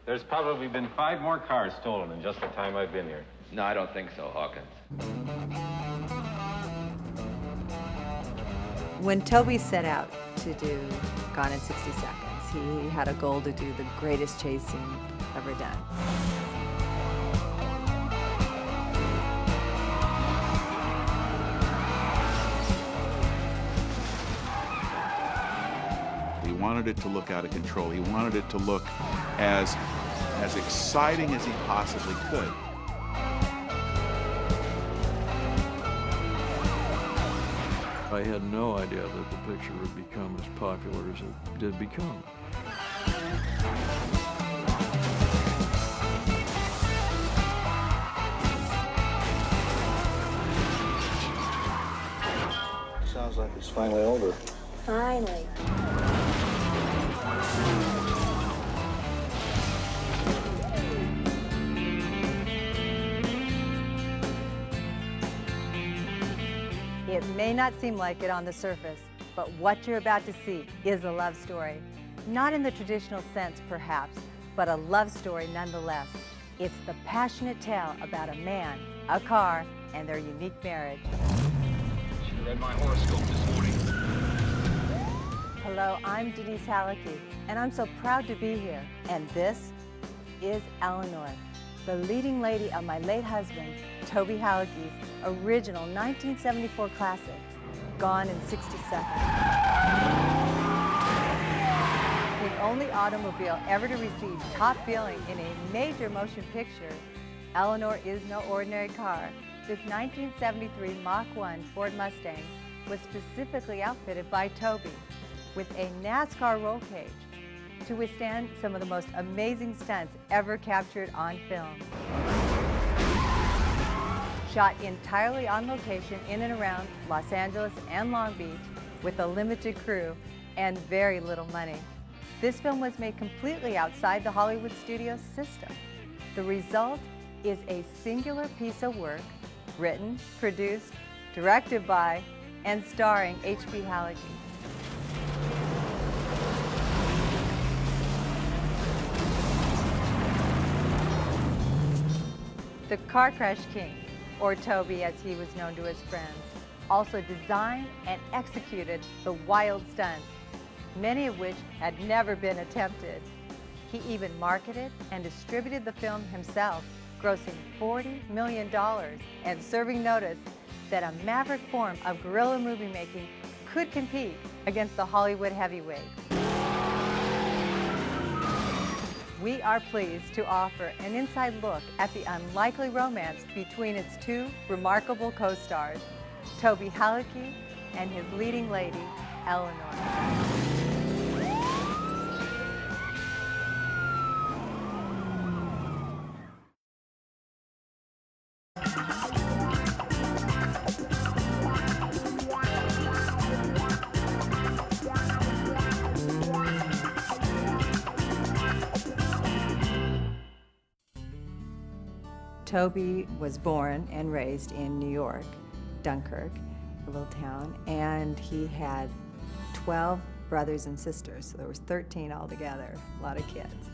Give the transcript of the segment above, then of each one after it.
There's probably been 5 more cars stolen in just the time I've been here. No, I don't think so, Hawkins. When Toby set out to do Gone in 60 Seconds, he had a goal to do the greatest chase scene ever done. He wanted it to look out of control. He wanted it to look as exciting as he possibly could. I had no idea that the picture would become as popular as it did become. Sounds like it's finally over. Finally. It may not seem like it on the surface, but what you're about to see is a love story. Not in the traditional sense, perhaps, but a love story nonetheless. It's the passionate tale about a man, a car, and their unique marriage. Should have read my horoscope this morning. Hello, I'm Denice Halicki, and I'm so proud to be here. And this is Eleanor, the leading lady of my late husband, Toby Halicki's original 1974 classic, Gone in 60 Seconds. The only automobile ever to receive top billing in a major motion picture, Eleanor is no ordinary car. This 1973 Mach 1 Ford Mustang was specifically outfitted by Toby with a NASCAR roll cage to withstand some of the most amazing stunts ever captured on film. Shot entirely on location in and around Los Angeles and Long Beach with a limited crew and very little money. This film was made completely outside the Hollywood studio system. The result is a singular piece of work written, produced, directed by, and starring H.B. Halicki. The Car Crash King, or Toby as he was known to his friends, also designed and executed the wild stunts, many of which had never been attempted. He even marketed and distributed the film himself, grossing $40 million and serving notice that a maverick form of guerrilla movie making could compete against the Hollywood heavyweight. We are pleased to offer an inside look at the unlikely romance between its 2 remarkable co-stars, Toby Halicki and his leading lady, Eleanor. Toby was born and raised in New York, Dunkirk, a little town, and he had 12 brothers and sisters, so there was 13 altogether, a lot of kids.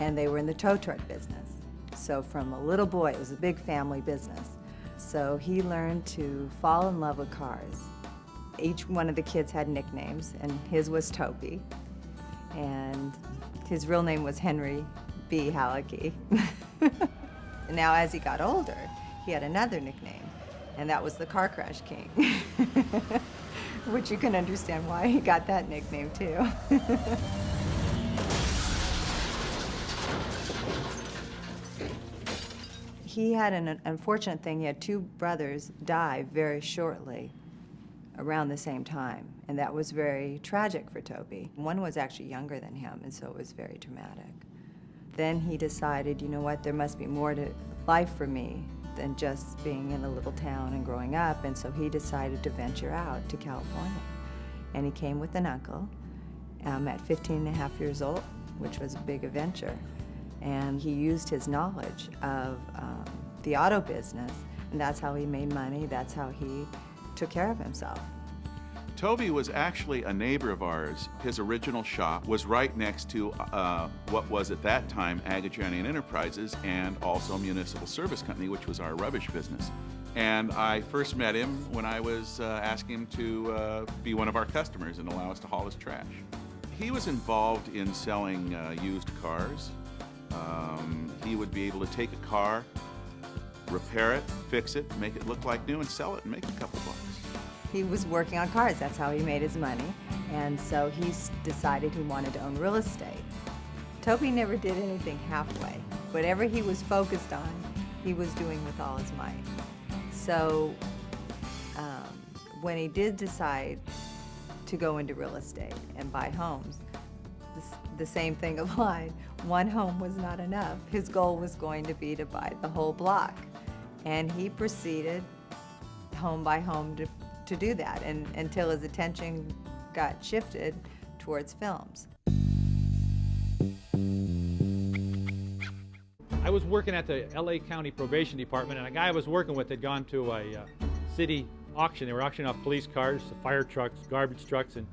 And they were in the tow truck business. So from a little boy, it was a big family business. So he learned to fall in love with cars. Each one of the kids had nicknames, and his was Toby. And his real name was Henry B. Halicki. Now, as he got older, he had another nickname, and that was the Car Crash King, which you can understand why he got that nickname, too. He had an unfortunate thing. He had 2 brothers die very shortly around the same time, and that was very tragic for Toby. One was actually younger than him, and so it was very traumatic. Then he decided, you know what, there must be more to life for me than just being in a little town and growing up, and so he decided to venture out to California. And he came with an uncle at 15 and a half years old, which was a big adventure. And he used his knowledge of the auto business, and that's how he made money, that's how he took care of himself. Toby was actually a neighbor of ours. His original shop was right next to what was at that time Agajanian Enterprises and also Municipal Service Company, which was our rubbish business. And I first met him when I was asking him to be one of our customers and allow us to haul his trash. He was involved in selling used cars. He would be able to take a car, repair it, fix it, make it look like new, and sell it and make a couple bucks. He was working on cars. That's how he made his money. And so he decided he wanted to own real estate. Toby never did anything halfway. Whatever he was focused on, he was doing with all his might. So when he did decide to go into real estate and buy homes, the same thing applied. One home was not enough. His goal was going to be to buy the whole block. And he proceeded home by home to do that, and until his attention got shifted towards films. I was working at the LA County Probation Department, and a guy I was working with had gone to a city auction. They were auctioning off police cars, fire trucks, garbage trucks, and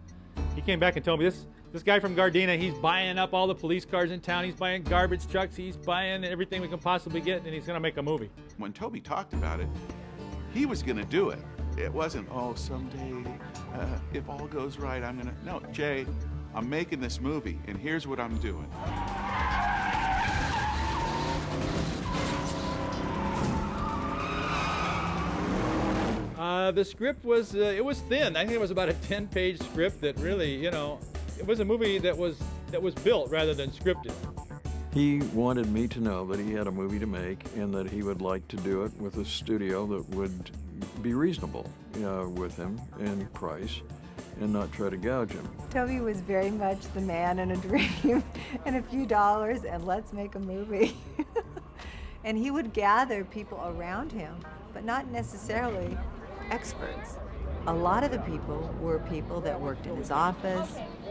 he came back and told me, this guy from Gardena, he's buying up all the police cars in town, he's buying garbage trucks, he's buying everything we can possibly get, and he's gonna make a movie. When Toby talked about it, he was gonna do it. It wasn't, oh, someday, if all goes right, I'm gonna, no, Jay, I'm making this movie, and here's what I'm doing. The script was, it was thin. I think it was about a 10-page script that really, you know, it was a movie that was built rather than scripted. He wanted me to know that he had a movie to make and that he would like to do it with a studio that would be reasonable with him in price and not try to gouge him. Toby was very much the man in a dream and a few dollars and let's make a movie. And he would gather people around him, but not necessarily experts. A lot of the people were people that worked in his office,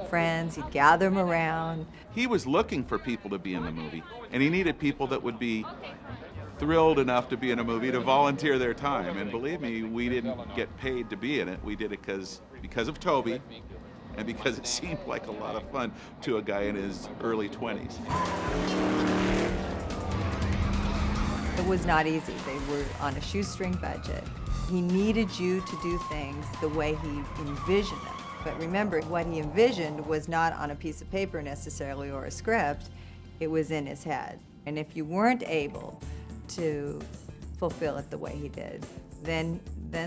friends. He'd gather them around. He was looking for people to be in the movie, and he needed people that would be thrilled enough to be in a movie to volunteer their time. And believe me, we didn't get paid to be in it. We did it because of Toby and because it seemed like a lot of fun to a guy in his early 20s. It was not easy. They were on a shoestring budget. He needed you to do things the way he envisioned them. But remember, what he envisioned was not on a piece of paper necessarily or a script. It was in his head. And if you weren't able to fulfill it the way he did, then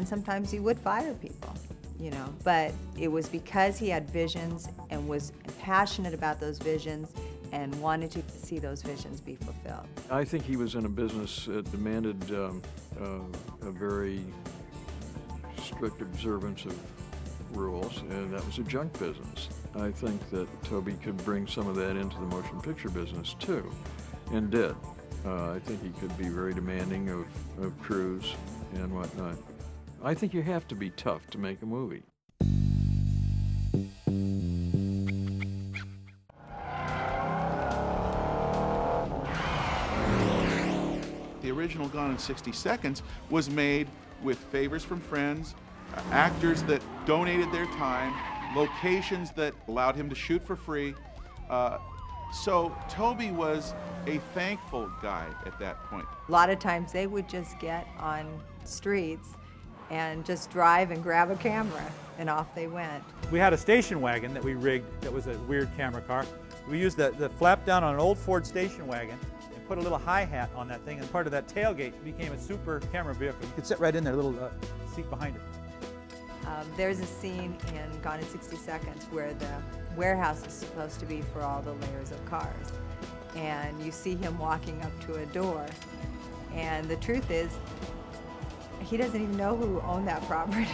sometimes he would fire people, you know. But it was because he had visions and was passionate about those visions and wanted to see those visions be fulfilled. I think he was in a business that demanded a very strict observance of rules, and that was a junk business. I think that Toby could bring some of that into the motion picture business too, and did. I think he could be very demanding of crews and whatnot. I think you have to be tough to make a movie. The original Gone in 60 Seconds was made with favors from friends, actors that donated their time, locations that allowed him to shoot for free. So Toby was a thankful guy at that point. A lot of times they would just get on streets and just drive and grab a camera, and off they went. We had a station wagon that we rigged that was a weird camera car. We used the flap down on an old Ford station wagon and put a little hi-hat on that thing, and part of that tailgate became a super camera vehicle. You could sit right in there, a little seat behind it. There's a scene in Gone in 60 Seconds where the warehouse is supposed to be for all the layers of cars. And you see him walking up to a door. And the truth is, he doesn't even know who owned that property.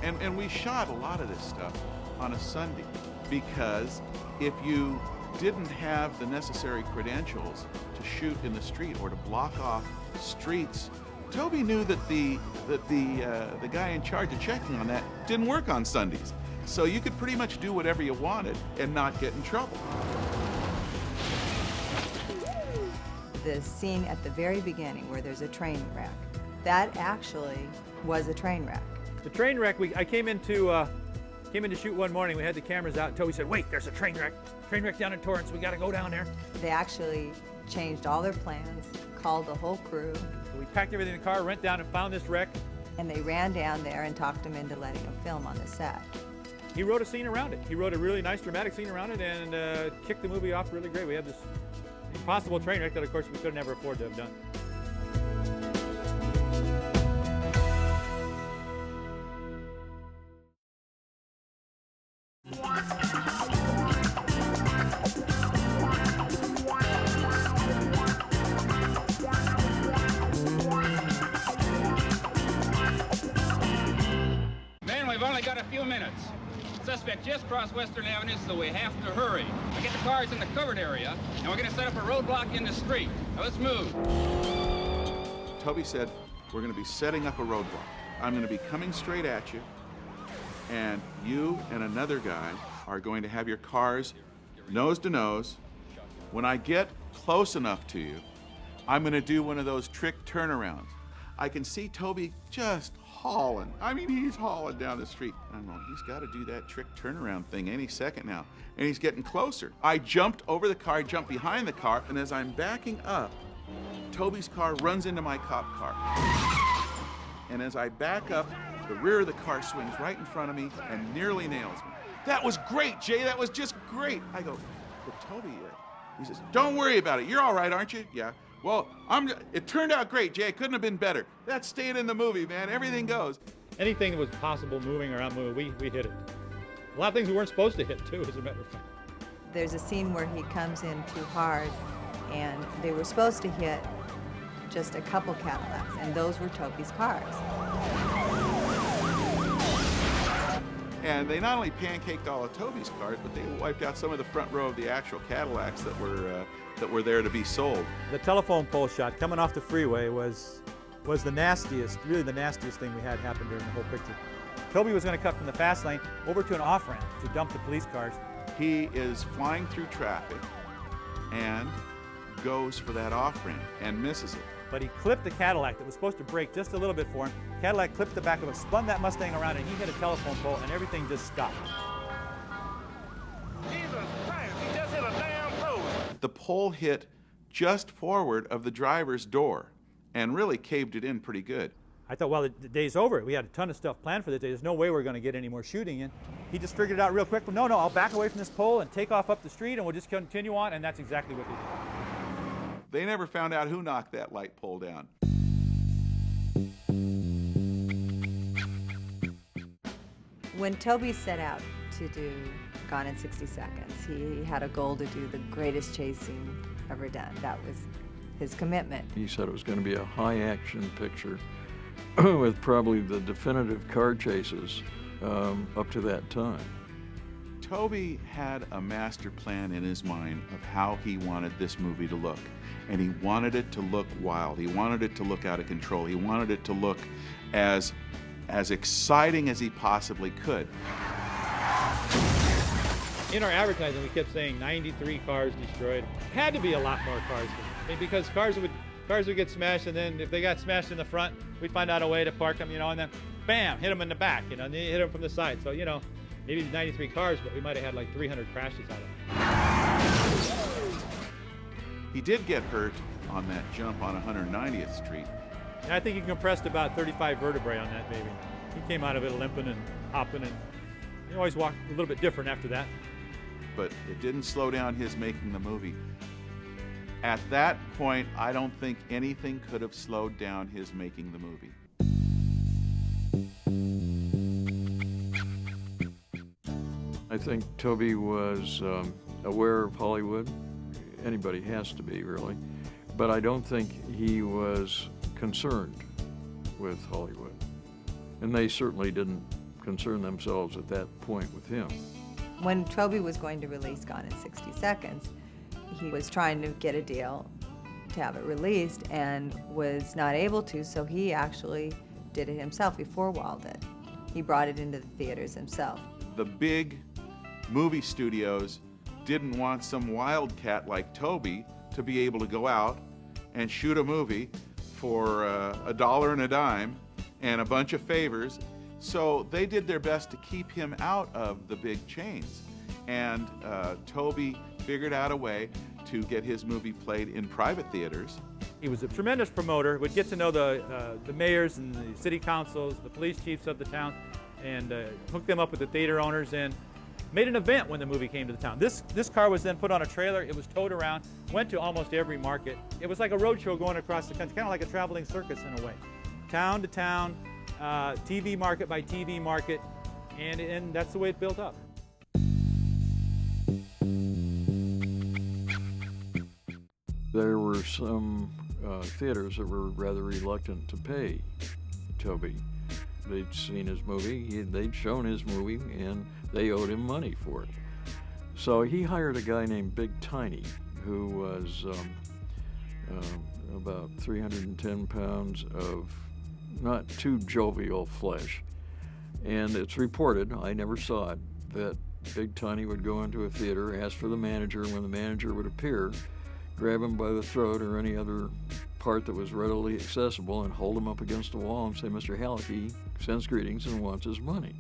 And we shot a lot of this stuff on a Sunday because if you didn't have the necessary credentials to shoot in the street or to block off streets, Toby knew that the guy in charge of checking on that didn't work on Sundays. So you could pretty much do whatever you wanted and not get in trouble. The scene at the very beginning where there's a train wreck, that actually was a train wreck. The train wreck, I came in to shoot one morning. We had the cameras out, and Toby said, "Wait, there's a train wreck down in Torrance. We got to go down there." They actually changed all their plans, called the whole crew, So we packed everything in the car, went down and found this wreck. and they ran down there and talked him into letting him film on the set. He wrote a scene around it. He wrote a really nice dramatic scene around it and kicked the movie off really great. We had this impossible train wreck that, of course, we could never afford to have done. Man, we've only got a few minutes. Suspect just crossed Western Avenue, so we have to hurry. I get the cars in the covered area, and we're going to set up a roadblock in the street. Now let's move. Toby said, we're going to be setting up a roadblock. I'm going to be coming straight at you, and you and another guy are going to have your cars nose to nose. When I get close enough to you, I'm going to do one of those trick turnarounds. I can see Toby just hauling. I mean, he's hauling down the street. I'm going, he's got to do that trick turnaround thing any second now. And he's getting closer. I jumped over the car, jumped behind the car, and as I'm backing up, Toby's car runs into my cop car. And as I back up, the rear of the car swings right in front of me and nearly nails me. That was great, Jay. That was just great. I go, but Toby, he says, don't worry about it. You're all right, aren't you? Yeah. Well, it turned out great, Jay. It couldn't have been better. That's staying in the movie, man. Everything goes. Anything that was possible moving or not moving, we hit it. A lot of things we weren't supposed to hit, too, as a matter of fact. There's a scene where he comes in too hard, and they were supposed to hit just a couple Cadillacs, and those were Toby's cars. And they not only pancaked all of Toby's cars, but they wiped out some of the front row of the actual Cadillacs that were there to be sold. The telephone pole shot coming off the freeway was the nastiest, really the nastiest thing we had happen during the whole picture. Toby was going to cut from the fast lane over to an off-ramp to dump the police cars. He is flying through traffic and goes for that off-ramp and misses it. But he clipped the Cadillac that was supposed to brake just a little bit for him. Cadillac clipped the back of him, spun that Mustang around, and he hit a telephone pole, and everything just stopped. Jesus Christ, he just hit a damn post. The pole hit just forward of the driver's door and really caved it in pretty good. I thought, well, the day's over. We had a ton of stuff planned for the day. There's no way we're going to get any more shooting in. He just figured it out real quick. Well, no, I'll back away from this pole and take off up the street, and we'll just continue on, and that's exactly what they did. They never found out who knocked that light pole down. When Toby set out to do Gone in 60 Seconds, he had a goal to do the greatest chase scene ever done. That was his commitment. He said it was going to be a high-action picture with probably the definitive car chases up to that time. Toby had a master plan in his mind of how he wanted this movie to look. And he wanted it to look wild. He wanted it to look out of control. He wanted it to look as exciting as he possibly could. In our advertising, we kept saying 93 cars destroyed. Had to be a lot more cars, because cars would get smashed, and then if they got smashed in the front, we'd find out a way to park them, and then bam, hit them in the back, and then hit them from the side. So, maybe 93 cars, but we might have had like 300 crashes out of it. He did get hurt on that jump on 190th Street. And I think he compressed about 35 vertebrae on that baby. He came out of it limping and hopping, and he always walked a little bit different after that. But it didn't slow down his making the movie. At that point, I don't think anything could have slowed down his making the movie. I think Toby was aware of Hollywood. Anybody has to be, really. But I don't think he was concerned with Hollywood. And they certainly didn't concern themselves at that point with him. When Toby was going to release Gone in 60 Seconds, he was trying to get a deal to have it released and was not able to, so he actually did it himself. He four-walled it. He brought it into the theaters himself. The big movie studios didn't want some wildcat like Toby to be able to go out and shoot a movie for $1 and a dime and a bunch of favors So they did their best to keep him out of the big chains. And Toby figured out a way to get his movie played in private theaters. He was a tremendous promoter, would get to know the mayors and the city councils, the police chiefs of the town, and hooked them up with the theater owners, and made an event when the movie came to the town. This car was then put on a trailer, it was towed around, went to almost every market. It was like a road show going across the country, kind of like a traveling circus in a way. Town to town, TV market by TV market, and that's the way it built up. There were some theaters that were rather reluctant to pay Toby. They'd seen his movie, they'd shown his movie, and they owed him money for it. So he hired a guy named Big Tiny, who was about 310 pounds of not too jovial flesh. And it's reported, I never saw it, that Big Tiny would go into a theater, ask for the manager, and when the manager would appear, grab him by the throat or any other part that was readily accessible and hold him up against the wall and say, Mr. Halicki sends greetings and wants his money.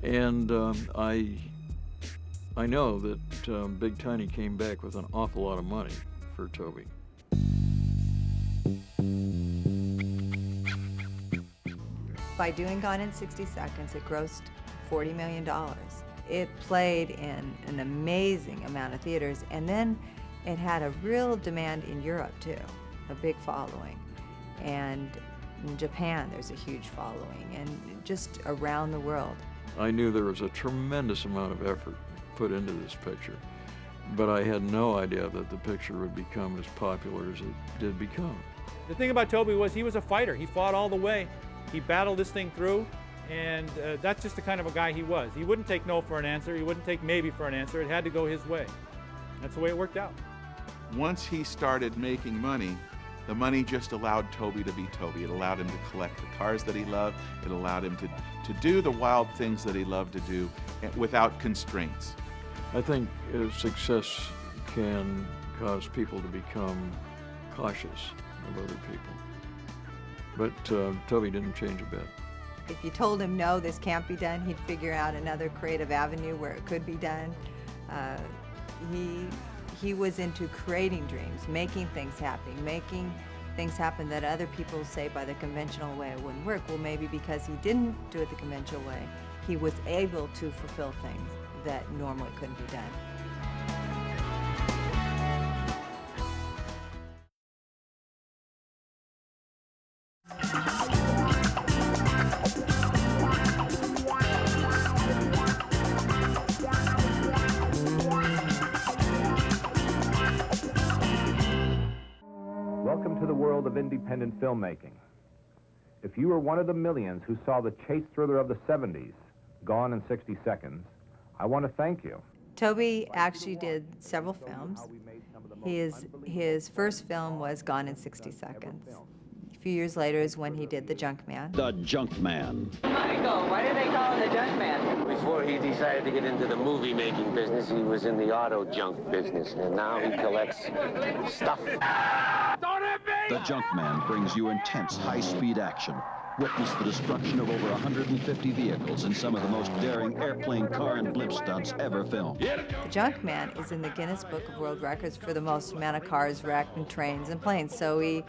And I know that Big Tiny came back with an awful lot of money for Toby. By doing Gone in 60 Seconds, it grossed $40 million. It played in an amazing amount of theaters, and then it had a real demand in Europe too, a big following. And in Japan, there's a huge following, and just around the world. I knew there was a tremendous amount of effort put into this picture, but I had no idea that the picture would become as popular as it did become. The thing about Toby was he was a fighter. He fought all the way. He battled this thing through, and that's just the kind of a guy he was. He wouldn't take no for an answer. He wouldn't take maybe for an answer. It had to go his way. That's the way it worked out. Once he started making money, the money just allowed Toby to be Toby. It allowed him to collect the cars that he loved. It allowed him to do the wild things that he loved to do without constraints. I think success can cause people to become cautious of other people. But Toby didn't change a bit. If you told him, no, this can't be done, he'd figure out another creative avenue where it could be done. He was into creating dreams, making things happen that other people say by the conventional way it wouldn't work. Well, maybe because he didn't do it the conventional way, he was able to fulfill things that normally couldn't be done. Welcome to the world of independent filmmaking. If you were one of the millions who saw the chase thriller of the 70s, Gone in 60 Seconds, I want to thank you. Toby actually did several films. His first film was Gone in 60 Seconds. A few years later is when he did The Junk Man. The Junk Man. Michael, why do they call him The Junk Man? Before he decided to get into the movie-making business, he was in the auto junk business, and now he collects stuff. The Junk Man brings you intense, high-speed action. Witness the destruction of over 150 vehicles in some of the most daring airplane, car, and blimp stunts ever filmed. The Junk Man is in the Guinness Book of World Records for the most amount of cars wrecked and trains and planes. So he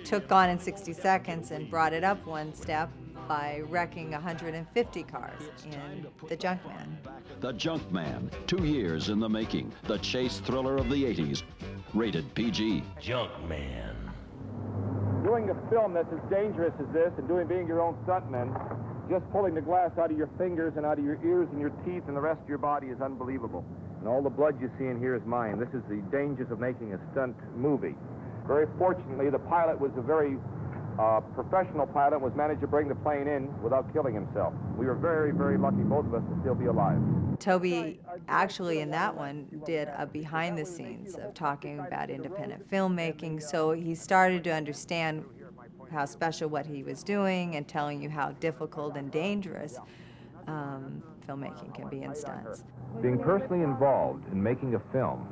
took Gone in 60 Seconds and brought it up one step by wrecking 150 cars in The Junk Man. The Junk Man, 2 years in the making. The chase thriller of the 80s. Rated PG. Junk Man. Doing a film that's as dangerous as this and being your own stuntman, just pulling the glass out of your fingers and out of your ears and your teeth and the rest of your body is unbelievable. And all the blood you see in here is mine. This is the dangers of making a stunt movie. Very fortunately, the pilot was a very professional pilot and was managed to bring the plane in without killing himself. We were very, very lucky, both of us, to still be alive. Toby actually in that one did a behind the scenes of talking about independent filmmaking, so he started to understand how special what he was doing and telling you how difficult and dangerous filmmaking can be in stunts. Being personally involved in making a film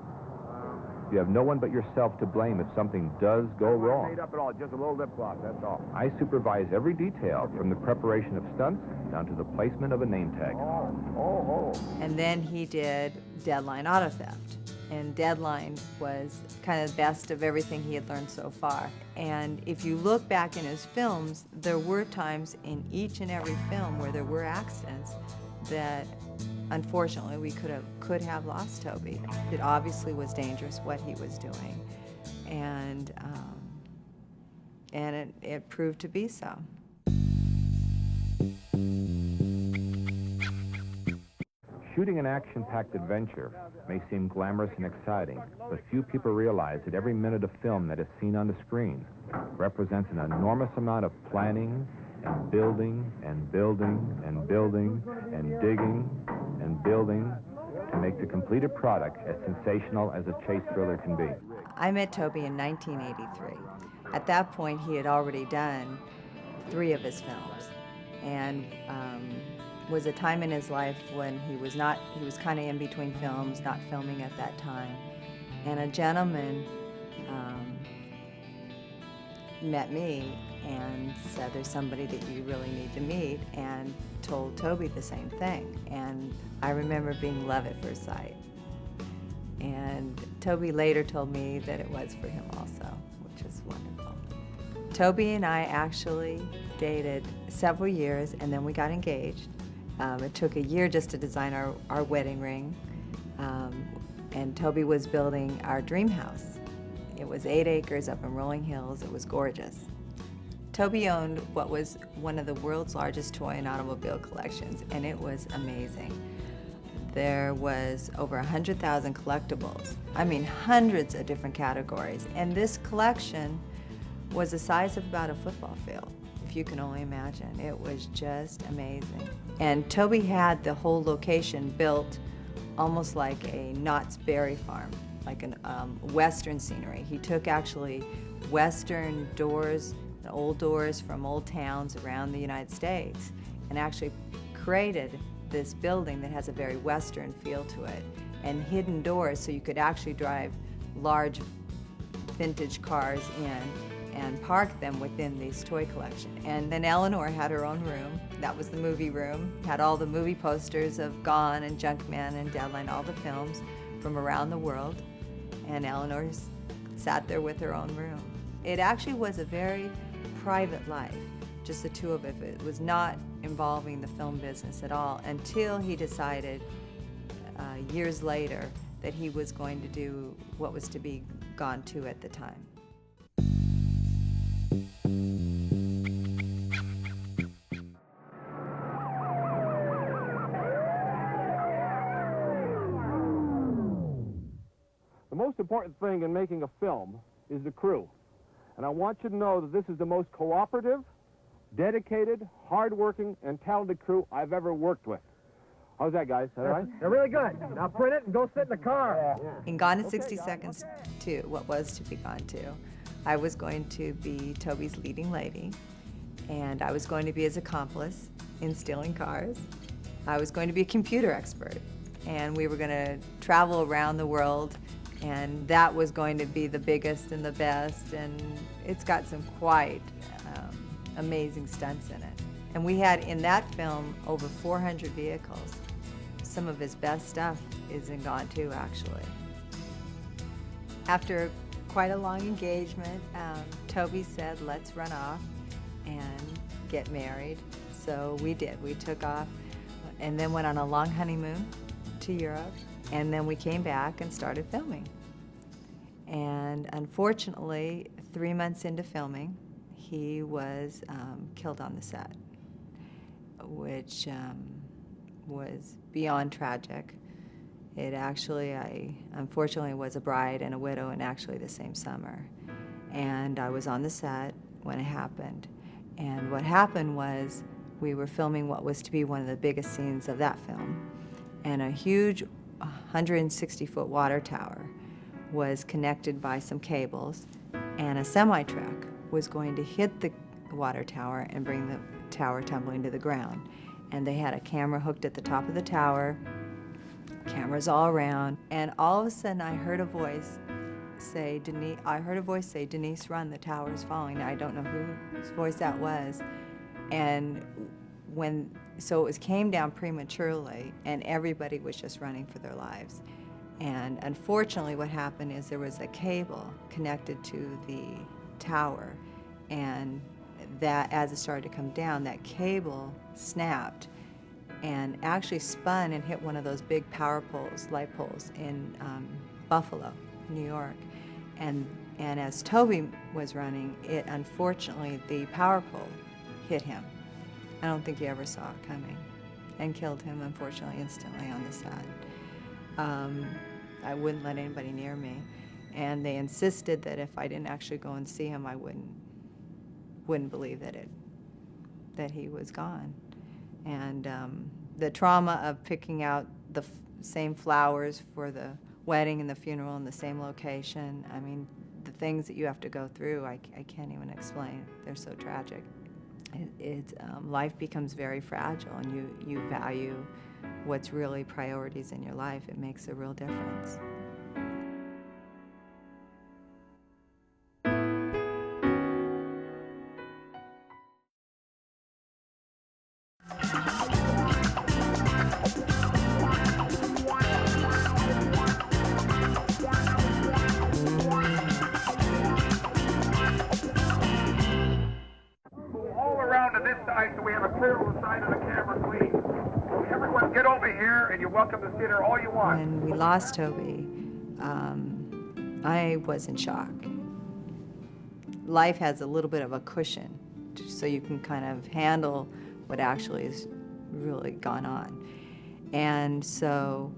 You have no one but yourself to blame if something does go wrong. Made up at all, just a little lip gloss, that's all. I supervise every detail, from the preparation of stunts down to the placement of a name tag. And then he did Deadline Auto Theft. And Deadline was kind of the best of everything he had learned so far. And if you look back in his films, there were times in each and every film where there were accidents that unfortunately we could have lost Toby. It obviously was dangerous what he was doing, and it proved to be so. Shooting an action-packed adventure may seem glamorous and exciting, but few people realize that every minute of film that is seen on the screen represents an enormous amount of planning and building and building and building and digging and building to make the completed product as sensational as a chase thriller can be. I met Toby in 1983. At that point, he had already done 3 of his films, and was a time in his life when he was kind of in between films, not filming at that time. And a gentleman met me and said, there's somebody that you really need to meet, and told Toby the same thing. And I remember being love at first sight. And Toby later told me that it was for him also, which is wonderful. Toby and I actually dated several years, and then we got engaged. It took a year just to design our wedding ring, and Toby was building our dream house. It was 8 acres up in Rolling Hills. It was gorgeous. Toby owned what was one of the world's largest toy and automobile collections, and it was amazing. There was over 100,000 collectibles. I mean, hundreds of different categories. And this collection was the size of about a football field, if you can only imagine. It was just amazing. And Toby had the whole location built almost like a Knott's Berry Farm, like an Western scenery. He took actually Western doors, old doors from old towns around the United States, and actually created this building that has a very Western feel to it, and hidden doors so you could actually drive large vintage cars in and park them within this toy collection. And then Eleanor had her own room. That was the movie room. Had all the movie posters of Gone and Junkman and Deadline, all the films from around the world. And Eleanor sat there with her own room. It actually was a very private life, just the two of it. It was not involving the film business at all until he decided years later that he was going to do what was to be Gone 2 at the time. The most important thing in making a film is the crew. And I want you to know that this is the most cooperative, dedicated, hard-working, and talented crew I've ever worked with. How's that, guys? Is that all right? They're really good. Now print it and go sit in the car. In Gone in 60 Seconds 2, what was to be Gone 2, I was going to be Toby's leading lady, and I was going to be his accomplice in stealing cars. I was going to be a computer expert, and we were going to travel around the world, and that was going to be the biggest and the best, and it's got some quite amazing stunts in it. And we had in that film over 400 vehicles. Some of his best stuff is in Gone 2, actually. After quite a long engagement, Toby said, let's run off and get married. So we did. We took off and then went on a long honeymoon to Europe, and then we came back and started filming. And unfortunately, 3 months into filming, he was killed on the set, which was beyond tragic. It actually, I unfortunately was a bride and a widow, and actually the same summer. And I was on the set when it happened. And what happened was we were filming what was to be one of the biggest scenes of that film. And a huge 160-foot water tower was connected by some cables, and a semi-truck was going to hit the water tower and bring the tower tumbling to the ground. And they had a camera hooked at the top of the tower, cameras all around, and all of a sudden I heard a voice say, Denice, I heard a voice say, Denice, run, the tower is falling. Now, I don't know whose voice that was. And so it came down prematurely, and everybody was just running for their lives. And unfortunately, what happened is there was a cable connected to the tower, and that as it started to come down, that cable snapped and actually spun and hit one of those big power poles, light poles in Buffalo, New York. And as Toby was running, unfortunately, the power pole hit him. I don't think he ever saw it coming, and killed him, unfortunately, instantly on the set. I wouldn't let anybody near me, and they insisted that if I didn't actually go and see him, I wouldn't believe that he was gone. And the trauma of picking out the same flowers for the wedding and the funeral in the same location, I mean, the things that you have to go through, I can't even explain. They're so tragic. Life becomes very fragile, and you value what's really priorities in your life. It makes a real difference. All around to this side so we have a clear side of the camera, please. So everyone get over here, and you're welcome to sit here all you want. When we lost Toby, I was in shock. Life has a little bit of a cushion, so you can kind of handle what actually has really gone on. And so,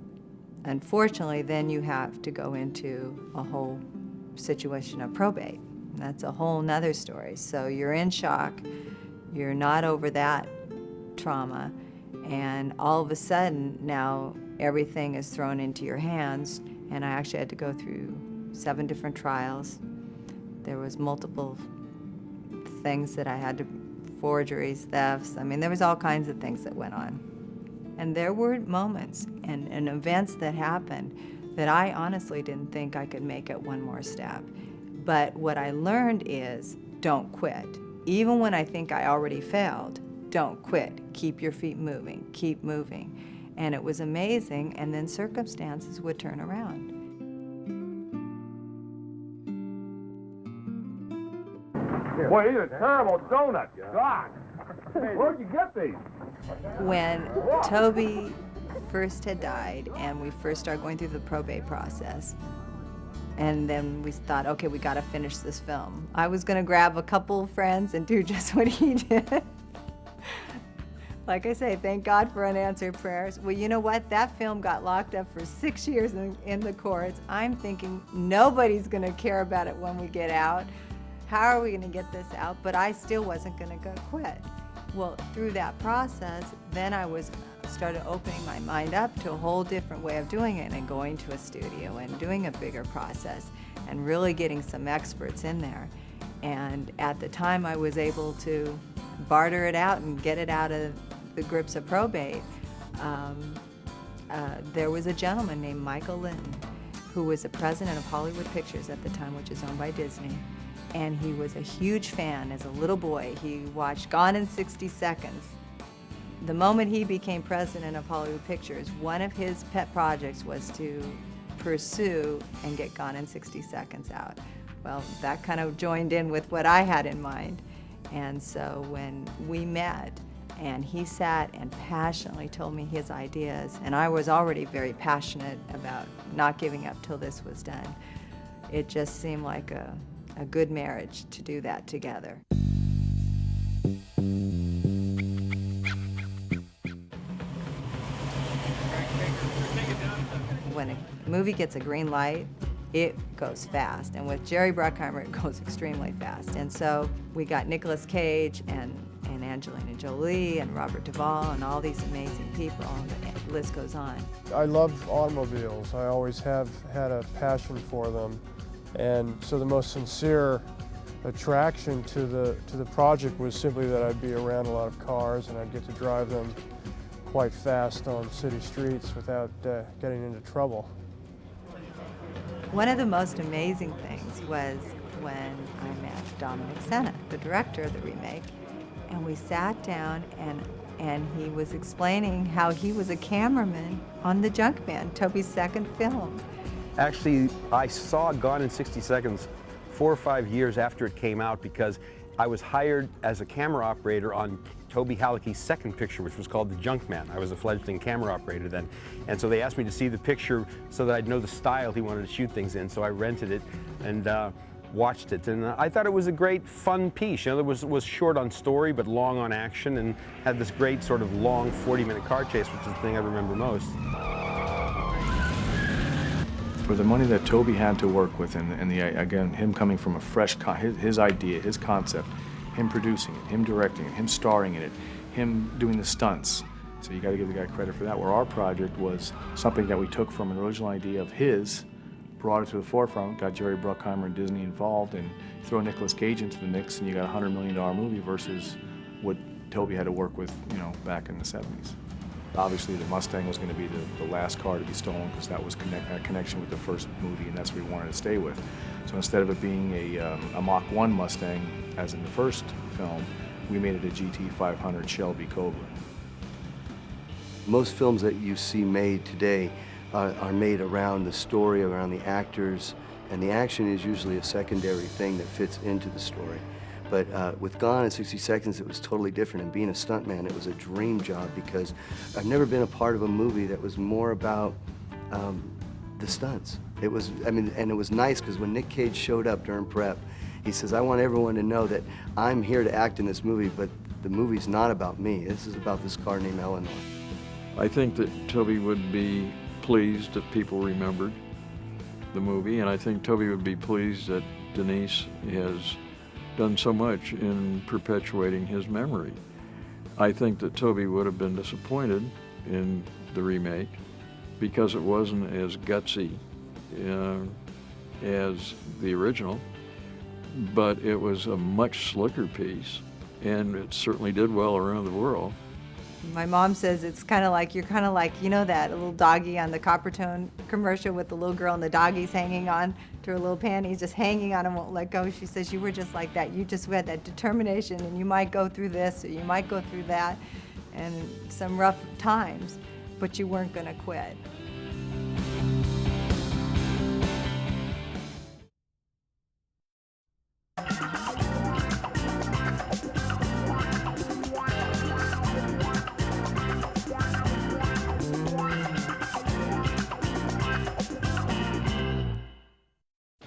unfortunately, then you have to go into a whole situation of probate. That's a whole nother story. So you're in shock, you're not over that trauma, and all of a sudden now everything is thrown into your hands. And I actually had to go through 7 different trials. There was multiple things that I had to, forgeries, thefts. I mean, there was all kinds of things that went on. And there were moments and events that happened that I honestly didn't think I could make it one more step. But what I learned is, don't quit. Even when I think I already failed, don't quit. Keep your feet moving, keep moving. And it was amazing, and then circumstances would turn around. Boy, these are terrible donuts. God. Where'd you get these? When Toby first had died and we first started going through the probate process, and then we thought, okay, we got to finish this film. I was going to grab a couple friends and do just what he did. Like I say, thank God for unanswered prayers. Well, you know what? That film got locked up for 6 years in the courts. I'm thinking nobody's going to care about it when we get out. How are we going to get this out? But I still wasn't going to go quit. Well, through that process, then I started opening my mind up to a whole different way of doing it, and going to a studio and doing a bigger process and really getting some experts in there. And at the time I was able to barter it out and get it out of the grips of probate. There was a gentleman named Michael Linton who was the president of Hollywood Pictures at the time, which is owned by Disney. And he was a huge fan. As a little boy, he watched Gone in 60 Seconds. The moment he became president of Hollywood Pictures, one of his pet projects was to pursue and get Gone in 60 Seconds out. Well, that kind of joined in with what I had in mind. And so when we met, and he sat and passionately told me his ideas, and I was already very passionate about not giving up till this was done, it just seemed like a good marriage to do that together. When a movie gets a green light, it goes fast. And with Jerry Bruckheimer, it goes extremely fast. And so we got Nicolas Cage and Angelina Jolie and Robert Duvall and all these amazing people, and the list goes on. I love automobiles. I always have had a passion for them. And so the most sincere attraction to the project was simply that I'd be around a lot of cars and I'd get to drive them quite fast on city streets without getting into trouble. One of the most amazing things was when I met Dominic Sena, the director of the remake, and we sat down and he was explaining how he was a cameraman on The Junkman, Toby's second film. Actually, I saw Gone in 60 Seconds 4 or 5 years after it came out because I was hired as a camera operator on Toby Halicki's second picture, which was called The Junkman. I was a fledgling camera operator then. And so they asked me to see the picture so that I'd know the style he wanted to shoot things in. So I rented it and watched it. And I thought it was a great, fun piece. You know, it was short on story, but long on action, and had this great sort of long 40-minute car chase, which is the thing I remember most. For the money that Toby had to work with, and again, him coming from a fresh, his idea, his concept, him producing it, him directing it, him starring in it, him doing the stunts. So you got to give the guy credit for that. Where our project was something that we took from an original idea of his, brought it to the forefront, got Jerry Bruckheimer and Disney involved, and throw Nicolas Cage into the mix, and you got a $100 million movie versus what Toby had to work with, you know, back in the 70s. Obviously, the Mustang was going to be the last car to be stolen because that was a connection with the first movie, and that's what we wanted to stay with. So instead of it being a Mach 1 Mustang, as in the first film, we made it a GT 500 Shelby Cobra. Most films that you see made today are made around the story, around the actors, and the action is usually a secondary thing that fits into the story. But with Gone in 60 Seconds, it was totally different. And being a stuntman, it was a dream job because I've never been a part of a movie that was more about the stunts. It was, I mean, and it was nice because when Nick Cage showed up during prep, he says, I want everyone to know that I'm here to act in this movie, but the movie's not about me. This is about this car named Eleanor. I think that Toby would be pleased that people remembered the movie, and I think Toby would be pleased that Denice has done so much in perpetuating his memory. I think that Toby would have been disappointed in the remake because it wasn't as gutsy as the original, but it was a much slicker piece, and it certainly did well around the world. My mom says it's kind of like, you're kind of like, you know, that little doggy on the Coppertone commercial with the little girl and the doggy's hanging on to her little panties, just hanging on and won't let go. She says you were just like that. You just had that determination, and you might go through this or you might go through that and some rough times, but you weren't going to quit.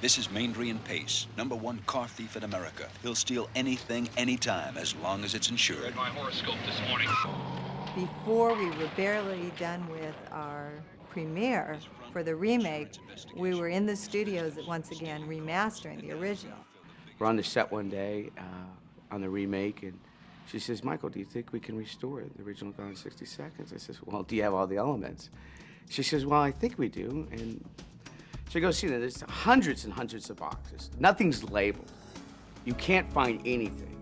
This is Maindry and Pace, #1 car thief in America. He'll steal anything, anytime, as long as it's insured. Read my horoscope this morning. Before we were barely done with our premiere for the remake, we were in the studios once again remastering the original. We're on the set one day on the remake, and she says, Michael, do you think we can restore the original Gone in 60 Seconds? I says, well, do you have all the elements? She says, well, I think we do. And so you go see that there's hundreds and hundreds of boxes. Nothing's labeled. You can't find anything.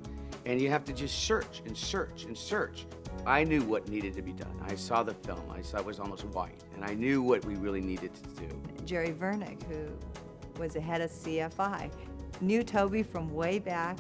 And you have to just search and search and search. I knew what needed to be done. I saw the film. I saw it was almost white. And I knew what we really needed to do. Jerry Vernick, who was the head of CFI, knew Toby from way back.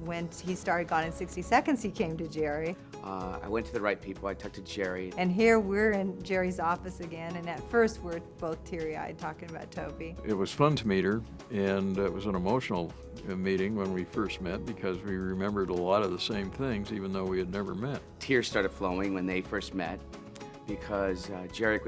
When he started Gone in 60 Seconds, he came to Jerry. I went to the right people. I talked to Jerry. And here we're in Jerry's office again, and at first we're both teary-eyed talking about Toby. It was fun to meet her, and it was an emotional meeting when we first met because we remembered a lot of the same things, even though we had never met. Tears started flowing when they first met because Jerry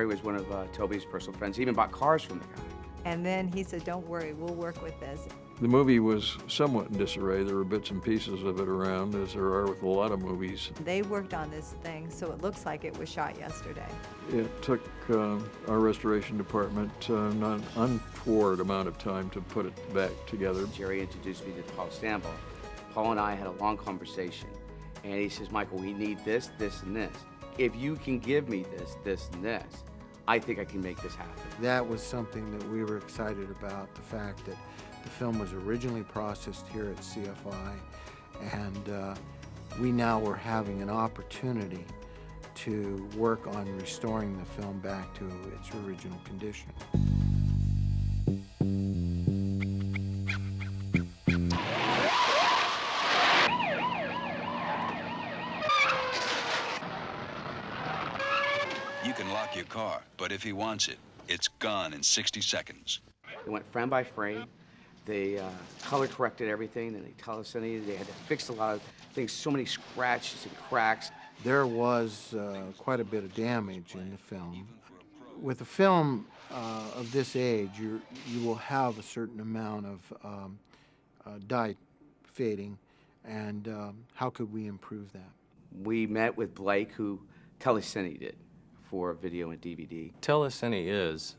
was one of Toby's personal friends. He even bought cars from the guy. And then he said, don't worry, we'll work with this. The movie was somewhat in disarray. There were bits and pieces of it around, as there are with a lot of movies. They worked on this thing, so it looks like it was shot yesterday. It took our restoration department not an untoward amount of time to put it back together. Jerry introduced me to Paul Stanbaugh. Paul and I had a long conversation, and he says, Michael, we need this, this, and this. If you can give me this, this, and this, I think I can make this happen. That was something that we were excited about, the fact that the film was originally processed here at CFI, and we now were having an opportunity to work on restoring the film back to its original condition. You can lock your car, but if he wants it, it's gone in 60 seconds. They went frame by frame. They color corrected everything, and they telecented. They had to fix a lot of things, so many scratches and cracks. There was quite a bit of damage in the film. With a film of this age, you will have a certain amount of dye fading, and how could we improve that? We met with Blake, who telecented it for video and DVD. Telecine is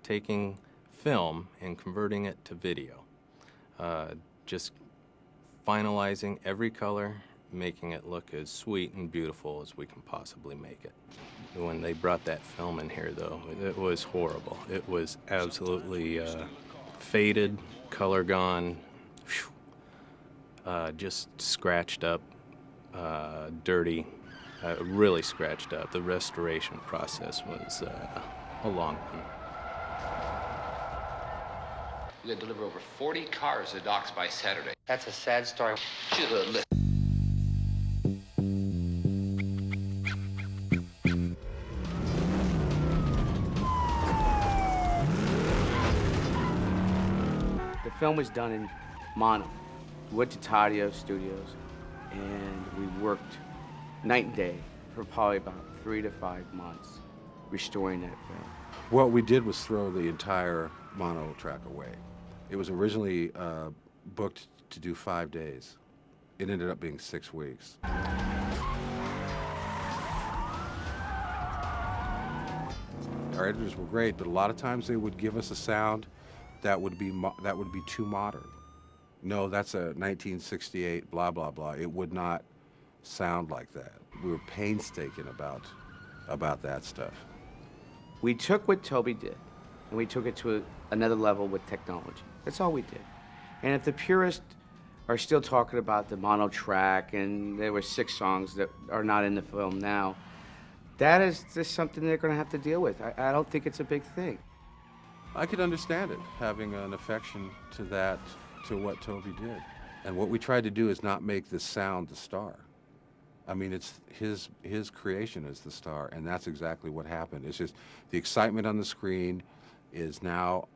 taking film and converting it to video. Just finalizing every color, making it look as sweet and beautiful as we can possibly make it. When they brought that film in here, though, it was horrible. It was absolutely faded, color gone, just scratched up, dirty, really scratched up. The restoration process was a long one. We're going to deliver over 40 cars to docks by Saturday. That's a sad story. Should have listened. The film was done in mono. We went to Tadio Studios, and we worked night and day for probably about 3 to 5 months restoring that film. What we did was throw the entire mono track away. It was originally booked to do 5 days. It ended up being 6 weeks. Our editors were great, but a lot of times they would give us a sound that would be too modern. No, that's a 1968 blah blah blah. It would not sound like that. We were painstaking about that stuff. We took what Toby did, and we took it to another level with technology. That's all we did. And if the purists are still talking about the mono track, and there were 6 songs that are not in the film now, that is just something they're going to have to deal with. I don't think it's a big thing. I could understand it, having an affection to that, to what Toby did. And what we tried to do is not make the sound the star. I mean, it's his creation is the star, and that's exactly what happened. It's just the excitement on the screen is now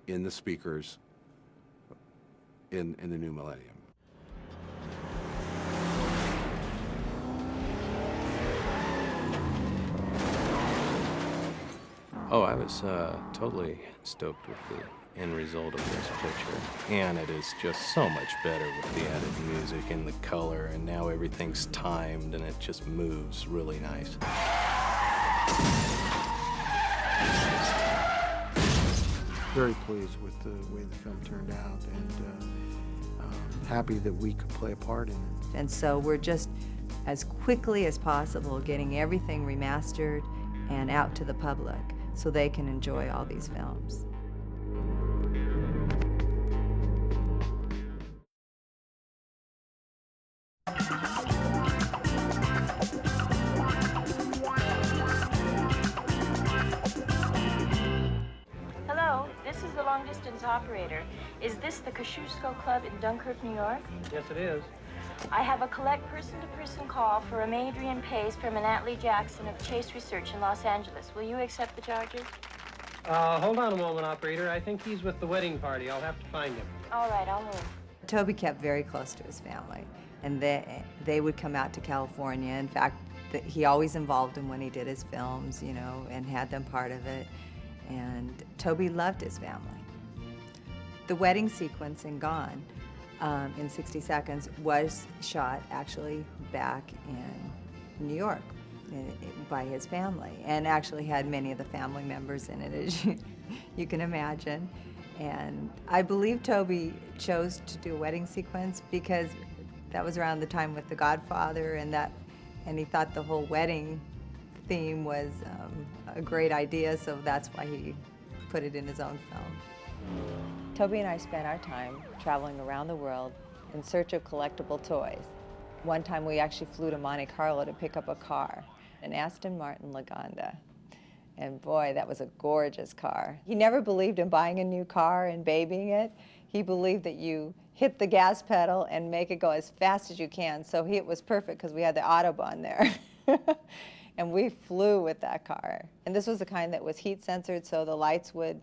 in the speakers in the new millennium. Oh, I was totally stoked with the end result of this picture. And it is just so much better with the added music and the color, and now everything's timed and it just moves really nice. Very pleased with the way the film turned out, and happy that we could play a part in it. And so we're just, as quickly as possible, getting everything remastered and out to the public so they can enjoy all these films. Hello, this is the long-distance operator. Is this the Kosciuszko Club in Dunkirk, New York? Yes, it is. I have a collect person-to-person call for a Adrian Pace from Annatley Jackson of Chase Research in Los Angeles. Will you accept the charges? Hold on a moment, operator. I think he's with the wedding party. I'll have to find him. All right, I'll move. Toby kept very close to his family, and they would come out to California. In fact, he always involved them when he did his films, you know, and had them part of it. And Toby loved his family. The wedding sequence in Gone, in 60 Seconds, was shot actually back in New York by his family, and actually had many of the family members in it, as you can imagine. And I believe Toby chose to do a wedding sequence because that was around the time with The Godfather, and he thought the whole wedding theme was a great idea, so that's why he put it in his own film. Toby and I spent our time traveling around the world in search of collectible toys. One time we actually flew to Monte Carlo to pick up a car, an Aston Martin Lagonda. And boy, that was a gorgeous car. He never believed in buying a new car and babying it. He believed that you hit the gas pedal and make it go as fast as you can. So it was perfect because we had the Autobahn there. And we flew with that car. And this was the kind that was heat censored, so the lights would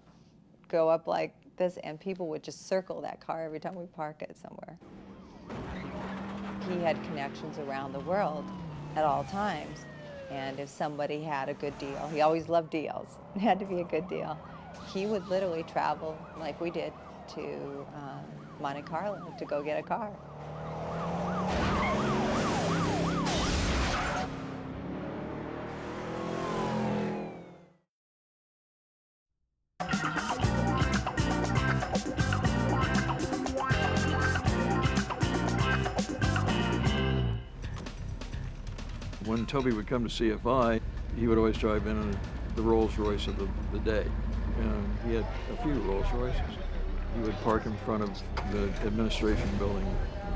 go up like this, and people would just circle that car every time we park it somewhere. He had connections around the world at all times. And if somebody had a good deal, he always loved deals. It had to be a good deal. He would literally travel, like we did, to Monte Carlo to go get a car. When Toby would come to CFI, he would always drive in the Rolls Royce of the day. And he had a few Rolls Royces. He would park in front of the administration building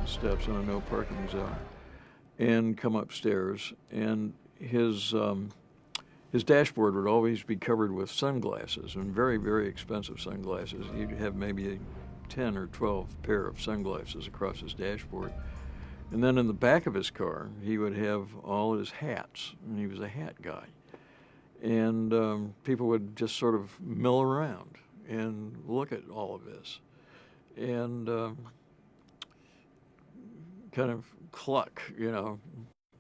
steps on a no parking zone and come upstairs. And his dashboard would always be covered with sunglasses, and very, very expensive sunglasses. He'd have maybe a 10 or 12 pair of sunglasses across his dashboard. And then in the back of his car, he would have all his hats, and he was a hat guy. And people would just sort of mill around and look at all of this and kind of cluck, you know,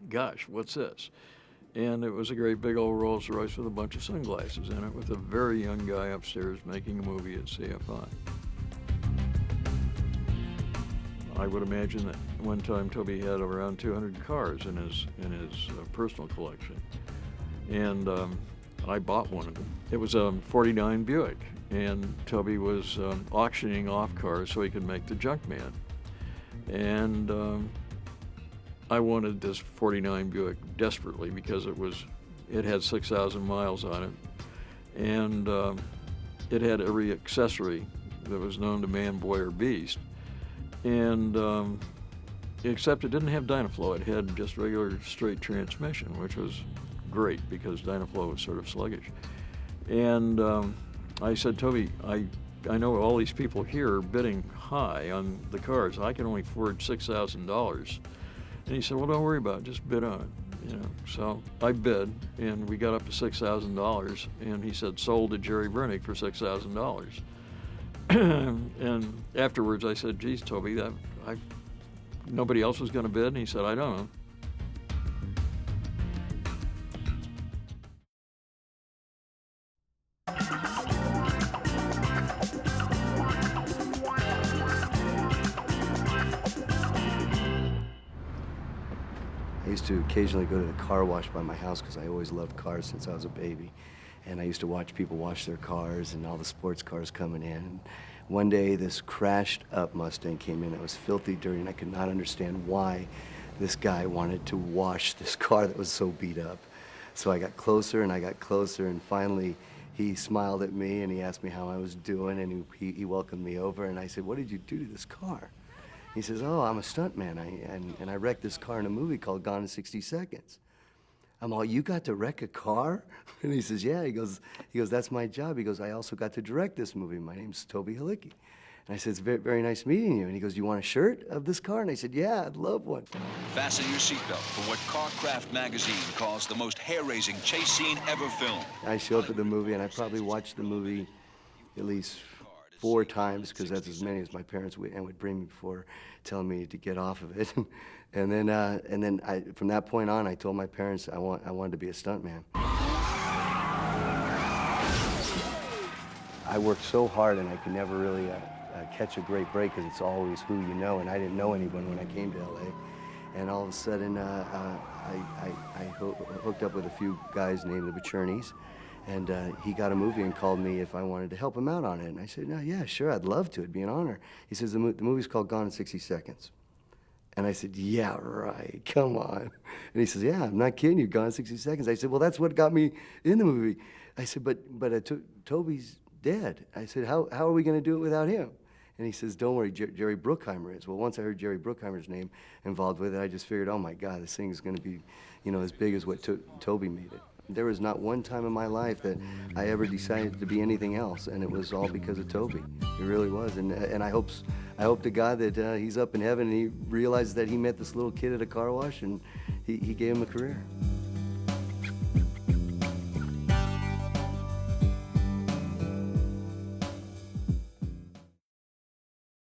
gosh, what's this? And it was a great big old Rolls Royce with a bunch of sunglasses in it, with a very young guy upstairs making a movie at CFI. I would imagine that one time Toby had around 200 cars in his personal collection, and I bought one of them. It was a '49 Buick, and Toby was auctioning off cars so he could make the Junkman. And I wanted this '49 Buick desperately because it had 6,000 miles on it, and it had every accessory that was known to man, boy, or beast. And except it didn't have Dynaflow. It had just regular straight transmission, which was great because Dynaflow was sort of sluggish. And I said, Toby, I know all these people here are bidding high on the cars. I can only afford $6,000. And he said, well, don't worry about it. Just bid on it. You know. So I bid, and we got up to $6,000. And he said, sold to Jerry Bernick for $6,000. And afterwards I said, geez, Toby, nobody else was going to bid? And he said, I don't know. I used to occasionally go to the car wash by my house because I always loved cars since I was a baby. And I used to watch people wash their cars and all the sports cars coming in. And one day, this crashed up Mustang came in. It was filthy dirty, and I could not understand why this guy wanted to wash this car that was so beat up. So I got closer, and I got closer, and finally he smiled at me, and he asked me how I was doing, and he welcomed me over, and I said, what did you do to this car? He says, oh, I'm a stuntman, and I wrecked this car in a movie called Gone in 60 Seconds. I'm all, you got to wreck a car? And he says, yeah. He goes, that's my job. He goes, I also got to direct this movie. My name's Toby Halicki. And I said, it's very, very nice meeting you. And he goes, you want a shirt of this car? And I said, yeah, I'd love one. Fasten your seatbelt for what Carcraft magazine calls the most hair-raising chase scene ever filmed. I show up at the movie, and I probably watched the movie at least 4 times, because that's as many as my parents would bring me before telling me to get off of it. And then from that point on, I told my parents I wanted to be a stuntman. I worked so hard, and I could never really catch a great break because it's always who you know, and I didn't know anyone when I came to LA. And all of a sudden, I hooked up with a few guys named the Pachernis, and he got a movie and called me if I wanted to help him out on it. And I said, no, yeah, sure, I'd love to. It'd be an honor. He says, the movie's called Gone in 60 Seconds. And I said, yeah, right, come on. And he says, yeah, I'm not kidding you, Gone in 60 Seconds. I said, well, that's what got me in the movie. I said, but Toby's dead. I said, how are we going to do it without him? And he says, don't worry, Jerry Bruckheimer is. Well, once I heard Jerry Bruckheimer's name involved with it, I just figured, oh my God, this thing is going to be, you know, as big as what Toby made it. There was not one time in my life that I ever decided to be anything else, and it was all because of Toby. It really was, and I hope to God that he's up in heaven and he realizes that he met this little kid at a car wash and he gave him a career.